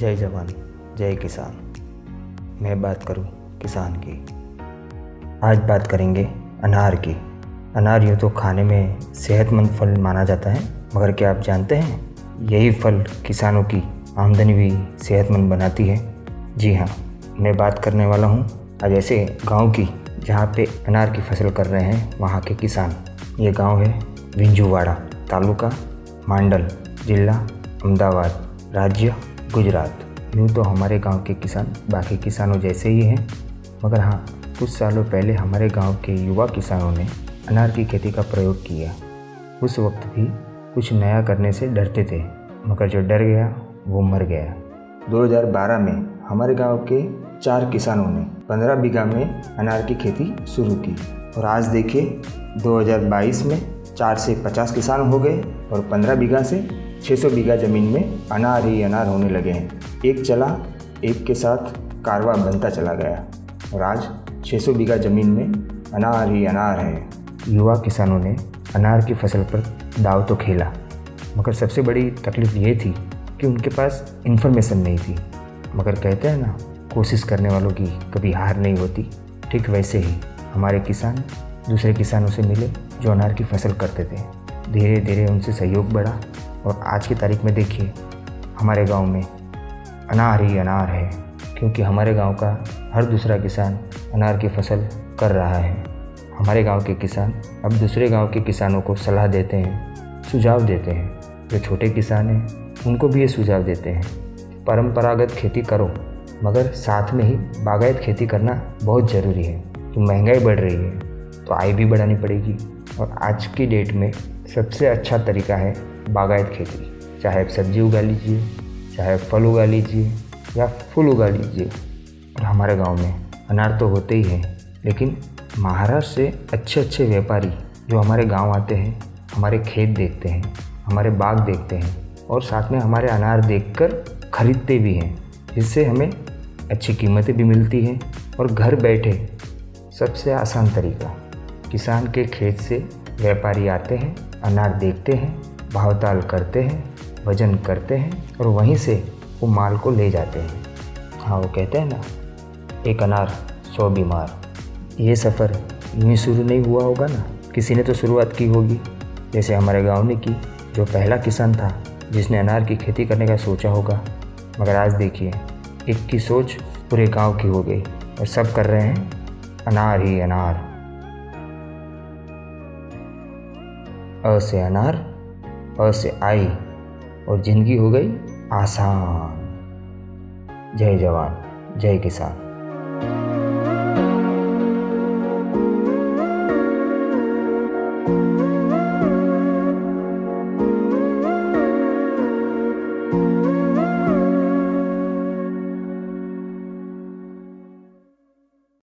जय जवान जय किसान। मैं बात करूं किसान की। आज बात करेंगे अनार की। अनार यूँ तो खाने में सेहतमंद फल माना जाता है, मगर क्या आप जानते हैं यही फल किसानों की आमदनी भी सेहतमंद बनाती है। जी हाँ, मैं बात करने वाला हूँ आज ऐसे गांव की जहाँ पे अनार की फसल कर रहे हैं वहाँ के किसान। ये गांव है विंझूवाड़ा, तालुका मांडल, जिला अहमदाबाद, राज्य गुजरात। यूँ तो हमारे गांव के किसान बाकी किसानों जैसे ही हैं, मगर हाँ, कुछ सालों पहले हमारे गांव के युवा किसानों ने अनार की खेती का प्रयोग किया। उस वक्त भी कुछ नया करने से डरते थे, मगर जो डर गया वो मर गया। 2012 में हमारे गांव के 4 किसानों ने 15 बीघा में अनार की खेती शुरू की और आज देखिए 2022 में 4 से 50 किसान हो गए और 15 बीघा से 600 बीघा ज़मीन में अनार ही अनार होने लगे हैं। एक चला एक के साथ कारवा बनता चला गया और आज 600 बीघा ज़मीन में अनार ही अनार है। युवा किसानों ने अनार की फसल पर दाव तो खेला, मगर सबसे बड़ी तकलीफ़ ये थी कि उनके पास इन्फॉर्मेशन नहीं थी। मगर कहते हैं ना, कोशिश करने वालों की कभी हार नहीं होती। ठीक वैसे ही हमारे किसान दूसरे किसानों से मिले जो अनार की फसल करते थे। धीरे धीरे उनसे सहयोग बढ़ा और आज की तारीख में देखिए हमारे गांव में अनार ही अनार है, क्योंकि हमारे गांव का हर दूसरा किसान अनार की फसल कर रहा है। हमारे गांव के किसान अब दूसरे गांव के किसानों को सलाह देते हैं, सुझाव देते हैं। जो छोटे किसान हैं उनको भी ये सुझाव देते हैं, परंपरागत खेती करो, मगर साथ में ही बागायत खेती करना बहुत ज़रूरी है। तो महंगाई बढ़ रही है तो आय भी बढ़ानी पड़ेगी और आज की डेट में सबसे अच्छा तरीका है बागायत खेती। चाहे आप सब्जी उगा लीजिए, चाहे फल उगा लीजिए या फूल उगा लीजिए। और हमारे गांव में अनार तो होते ही हैं, लेकिन महाराष्ट्र से अच्छे अच्छे व्यापारी जो हमारे गांव आते हैं, हमारे खेत देखते हैं, हमारे बाग देखते हैं और साथ में हमारे अनार देखकर खरीदते भी हैं, जिससे हमें अच्छी कीमतें भी मिलती हैं। और घर बैठे सबसे आसान तरीका, किसान के खेत से व्यापारी आते हैं, अनार देखते हैं, भावताल करते हैं, वजन करते हैं और वहीं से वो माल को ले जाते हैं। हाँ, वो कहते हैं ना, एक अनार 100 बीमार। ये सफ़र यूँ ही शुरू नहीं हुआ होगा ना, किसी ने तो शुरुआत की होगी, जैसे हमारे गांव ने की। जो पहला किसान था जिसने अनार की खेती करने का सोचा होगा, मगर आज देखिए एक की सोच पूरे गांव की हो गई और सब कर रहे हैं अनार ही अनार। अ से अनार, अ से आई और ज़िंदगी हो गई आसान। जय जवान जय किसान।